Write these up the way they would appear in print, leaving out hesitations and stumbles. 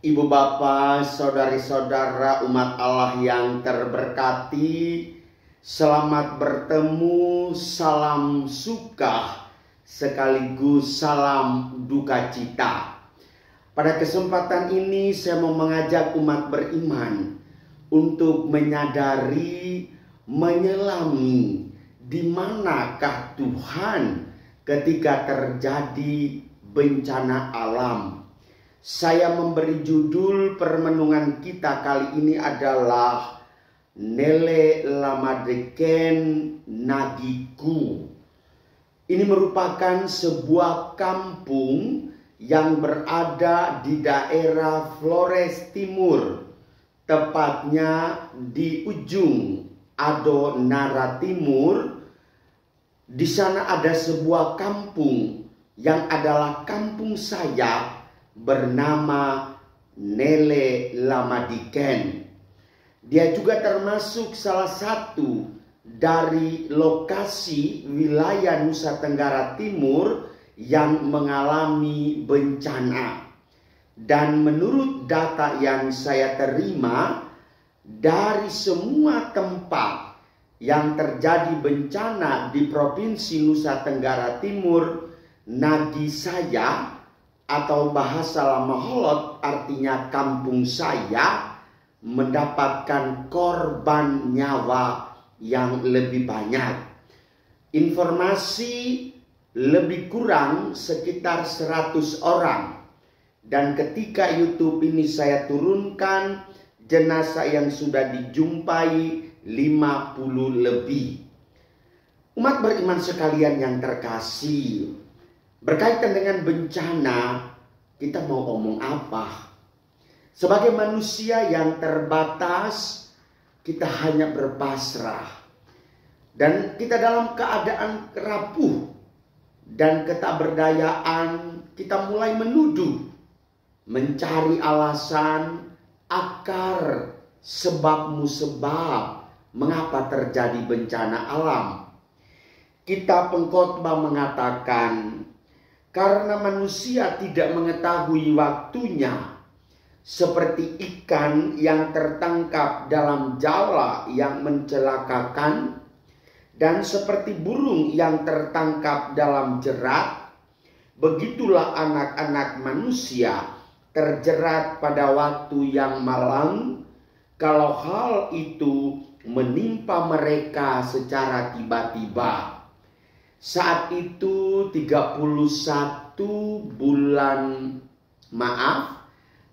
Ibu Bapa, saudari-saudara umat Allah yang terberkati, selamat bertemu, salam suka sekaligus salam duka cita. Pada kesempatan ini saya mau mengajak umat beriman untuk menyadari, menyelami di manakah Tuhan ketika terjadi bencana alam. Saya memberi judul permenungan kita kali ini adalah Nele Lamadeken Nagiku. Ini merupakan sebuah kampung yang berada di daerah Flores Timur, tepatnya di ujung Adonara Timur. Di sana ada sebuah kampung yang adalah kampung saya, bernama Nele Lamadeken. Dia juga termasuk salah satu dari lokasi wilayah Nusa Tenggara Timur yang mengalami bencana. Dan menurut data yang saya terima, dari semua tempat yang terjadi bencana di Provinsi Nusa Tenggara Timur, nagi saya atau bahasa lama Holot artinya kampung saya mendapatkan korban nyawa yang lebih banyak. Informasi lebih kurang sekitar 100 orang. Dan ketika YouTube ini saya turunkan, jenazah yang sudah dijumpai 50 lebih. Umat beriman sekalian yang terkasih, berkaitan dengan bencana, kita mau ngomong apa? Sebagai manusia yang terbatas, kita hanya berpasrah. Dan kita dalam keadaan rapuh dan ketakberdayaan, kita mulai menuduh, mencari alasan, akar, sebab musebab, mengapa terjadi bencana alam. Kitab Pengkhotbah mengatakan, karena manusia tidak mengetahui waktunya, seperti ikan yang tertangkap dalam jala yang mencelakakan, dan seperti burung yang tertangkap dalam jerat, begitulah anak-anak manusia terjerat pada waktu yang malang, kalau hal itu menimpa mereka secara tiba-tiba. Saat itu 31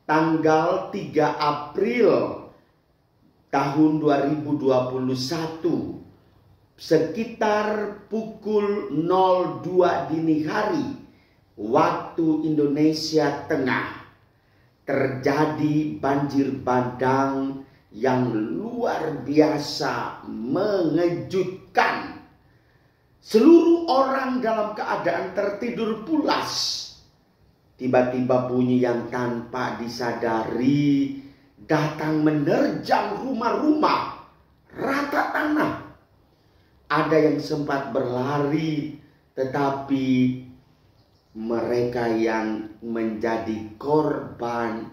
tanggal 3 April tahun 2021, sekitar pukul 02 dini hari waktu Indonesia Tengah, terjadi banjir bandang yang luar biasa mengejutkan. Seluruh orang dalam keadaan tertidur pulas. Tiba-tiba bunyi yang tanpa disadari datang menerjang rumah-rumah, rata tanah. Ada yang sempat berlari, tetapi mereka yang menjadi korban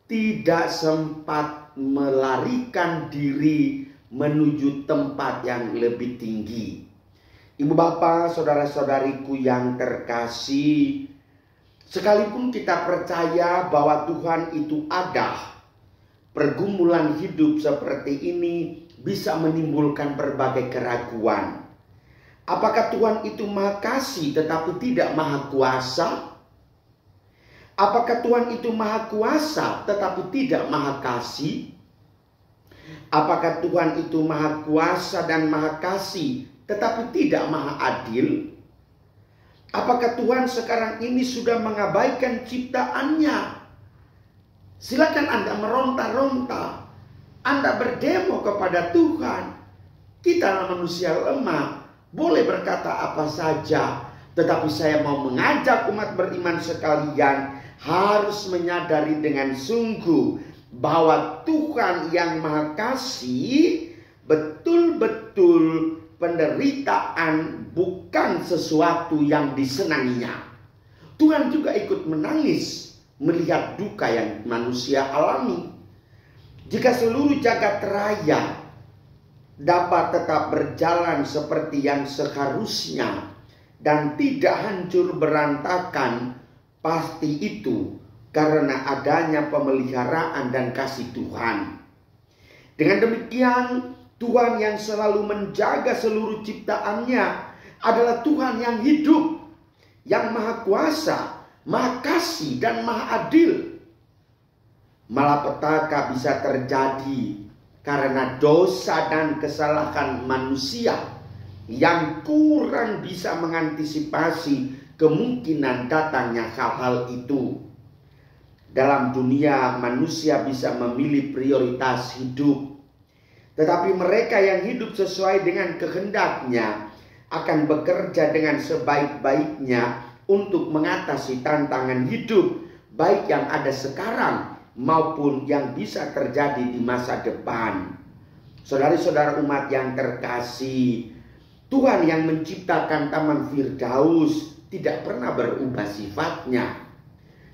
tidak sempat melarikan diri menuju tempat yang lebih tinggi. Ibu bapak, saudara-saudariku yang terkasih, sekalipun kita percaya bahwa Tuhan itu ada, pergumulan hidup seperti ini bisa menimbulkan berbagai keraguan. Apakah Tuhan itu Maha Kasih tetapi tidak Maha Kuasa? Apakah Tuhan itu Maha Kuasa tetapi tidak Maha Kasih? Apakah Tuhan itu Maha Kuasa dan Maha Kasih tetapi tidak Maha Adil? Apakah Tuhan sekarang ini sudah mengabaikan ciptaannya? Silakan Anda meronta-ronta, Anda berdemo kepada Tuhan. Kita manusia lemah, boleh berkata apa saja, tetapi saya mau mengajak umat beriman sekalian harus menyadari dengan sungguh bahwa Tuhan yang Maha Kasih betul-betul penderitaan bukan sesuatu yang disenanginya. Tuhan juga ikut menangis melihat duka yang manusia alami. Jika seluruh jagat raya dapat tetap berjalan seperti yang seharusnya dan tidak hancur berantakan, pasti itu karena adanya pemeliharaan dan kasih Tuhan. Dengan demikian, Tuhan yang selalu menjaga seluruh ciptaannya adalah Tuhan yang hidup, yang maha kuasa, maha kasih, dan maha adil. Malapetaka bisa terjadi karena dosa dan kesalahan manusia yang kurang bisa mengantisipasi kemungkinan datangnya hal-hal itu. Dalam dunia, manusia bisa memilih prioritas hidup, tetapi mereka yang hidup sesuai dengan kehendaknya akan bekerja dengan sebaik-baiknya untuk mengatasi tantangan hidup, baik yang ada sekarang maupun yang bisa terjadi di masa depan. Saudari-saudara umat yang terkasih, Tuhan yang menciptakan Taman Firdaus tidak pernah berubah sifatnya.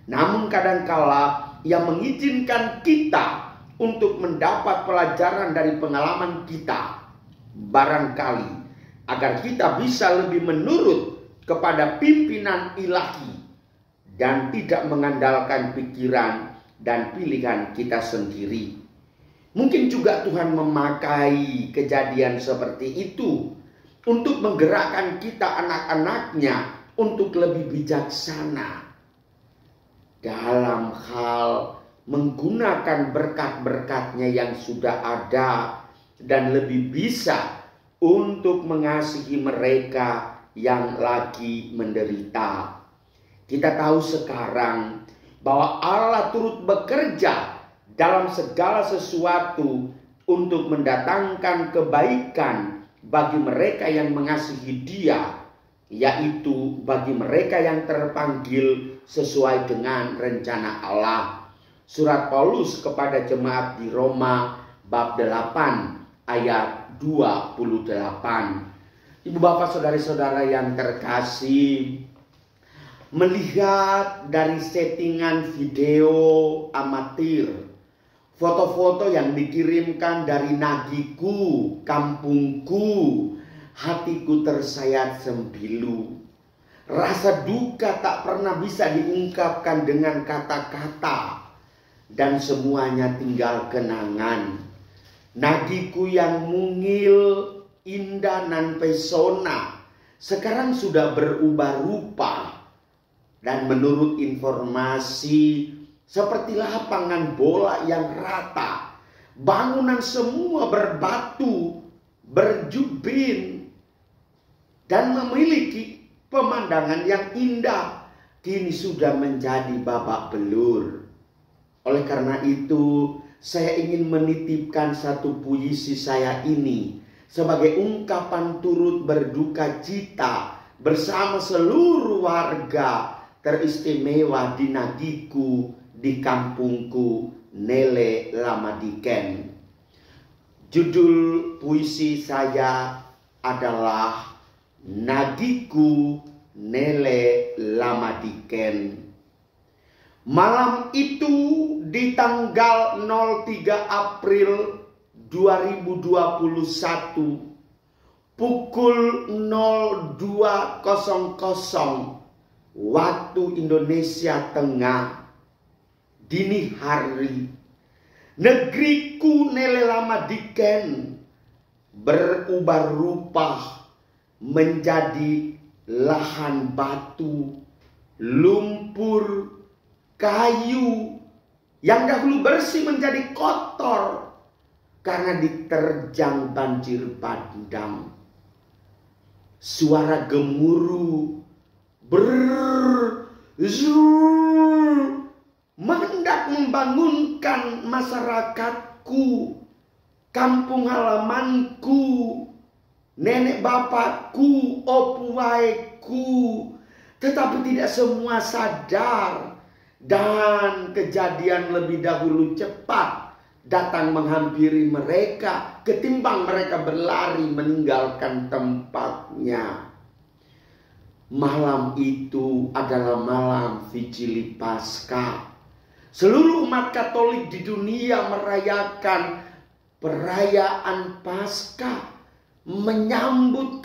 Namun kadangkala Ia mengizinkan kita untuk mendapat pelajaran dari pengalaman kita, barangkali agar kita bisa lebih menurut kepada pimpinan ilahi dan tidak mengandalkan pikiran dan pilihan kita sendiri. Mungkin juga Tuhan memakai kejadian seperti itu untuk menggerakkan kita anak-anaknya untuk lebih bijaksana dalam hal menggunakan berkat-berkatnya yang sudah ada dan lebih bisa untuk mengasihi mereka yang lagi menderita. Kita tahu sekarang bahwa Allah turut bekerja dalam segala sesuatu untuk mendatangkan kebaikan bagi mereka yang mengasihi Dia, yaitu bagi mereka yang terpanggil sesuai dengan rencana Allah. Surat Paulus kepada jemaat di Roma bab 8 ayat 28. Ibu bapak saudari-saudara yang terkasih, melihat dari settingan video amatir, foto-foto yang dikirimkan dari nagiku, kampungku, hatiku tersayat sembilu. Rasa duka tak pernah bisa diungkapkan dengan kata-kata, dan semuanya tinggal kenangan. Nagiku yang mungil, indah dan pesona sekarang sudah berubah rupa. Dan menurut informasi, seperti lapangan bola yang rata, bangunan semua berbatu, berjubin, dan memiliki pemandangan yang indah, kini sudah menjadi babak belur. Oleh karena itu, saya ingin menitipkan satu puisi saya ini sebagai ungkapan turut berduka cita bersama seluruh warga teristimewa di nagiku, di kampungku, Nele Lamadiken. Judul puisi saya adalah Nagiku Nele Lamadiken. Malam itu di tanggal 03 April 2021 pukul 02.00 waktu Indonesia Tengah, dini hari, negeriku Nele Lamadiken berubah rupa menjadi lahan batu, lumpur, kayu yang dahulu bersih menjadi kotor karena diterjang banjir bandang. Suara gemuruh mendak membangunkan masyarakatku, kampung halamanku, nenek bapakku, opuaiku. Tetapi tidak semua sadar, dan kejadian lebih dahulu cepat datang menghampiri mereka ketimbang mereka berlari meninggalkan tempatnya. Malam itu adalah malam Vigili Paskah. Seluruh umat Katolik di dunia merayakan perayaan Paskah, menyambut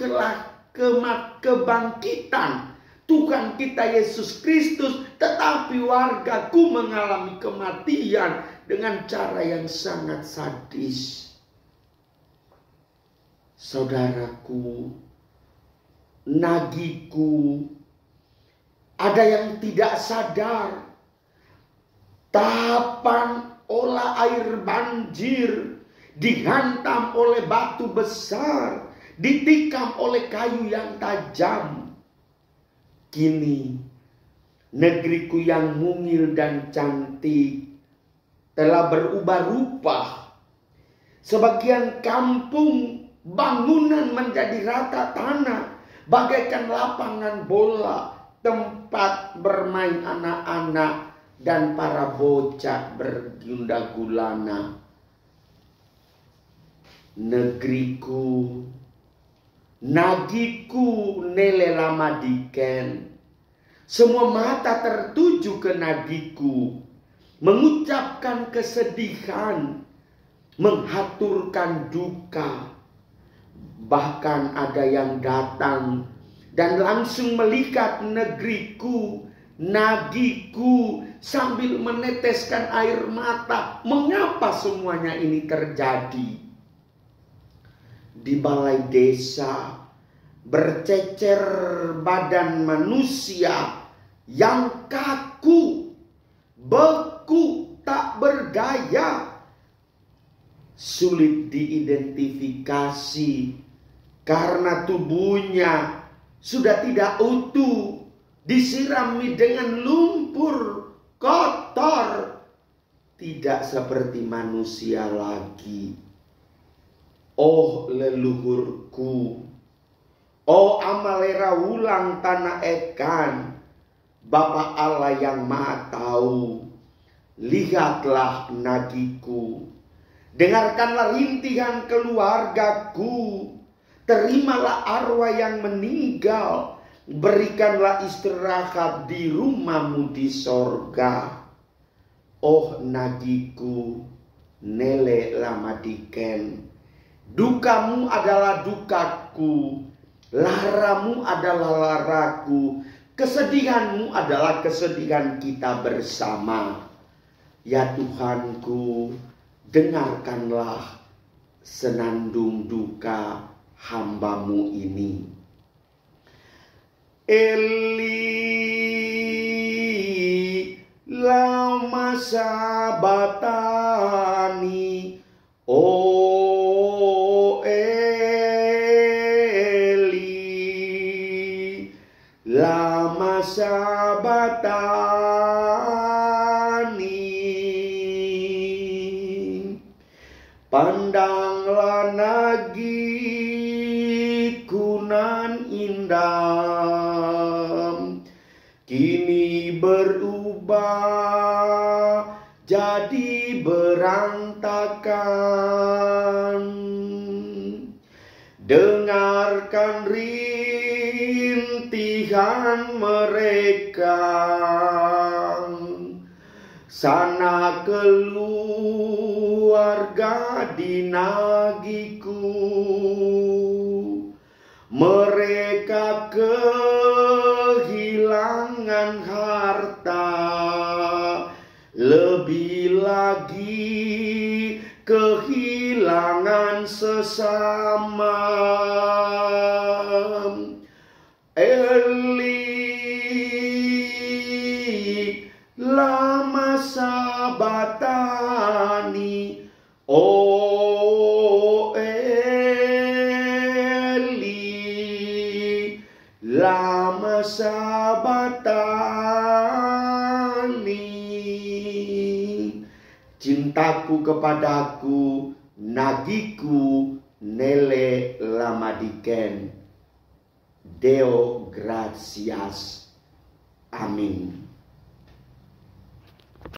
kebangkitan Tuhan kita Yesus Kristus. Tetapi wargaku mengalami kematian dengan cara yang sangat sadis. Saudaraku, nagiku, ada yang tidak sadar. Tahapan olah air banjir, dihantam oleh batu besar, ditikam oleh kayu yang tajam. Kini negeriku yang mungil dan cantik telah berubah rupa. Sebagian kampung bangunan menjadi rata tanah, bagaikan lapangan bola, tempat bermain anak-anak dan para bocah bergundah gulana. Negeriku, nagiku nele lama diken. Semua mata tertuju ke nagiku, mengucapkan kesedihan, menghaturkan duka. Bahkan ada yang datang dan langsung melihat negeriku, nagiku, sambil meneteskan air mata. Mengapa semuanya ini terjadi? Di balai desa bercecer badan manusia yang kaku, beku, tak berdaya, sulit diidentifikasi karena tubuhnya sudah tidak utuh, disirami dengan lumpur, kotor, tidak seperti manusia lagi. Oh leluhurku, oh amalera wulang tanah ekan, Bapa Allah yang Maha Tahu, lihatlah nagiku, dengarkanlah rintihan keluargaku, terimalah arwah yang meninggal, berikanlah istirahat di rumahmu di sorga. Oh nagiku, nele lama diken, dukamu adalah dukaku, laramu adalah laraku, kesedihanmu adalah kesedihan kita bersama. Ya Tuhanku, dengarkanlah senandung duka hamba-Mu ini. Eli lama sabatani, oh Eli lama sabatani. Pandanglah nagiku nan indah, kini berubah jadi berantakan. Dengarkan rintihan mereka, sana keluarga di nagiku, mereka kehilangan harta, lebih lagi kehilangan sesama. Eli lama sabatani, oh Eli lama sabatani. Cintaku kepadaku, nagiku nele lama diken. Deo gratias. Amin.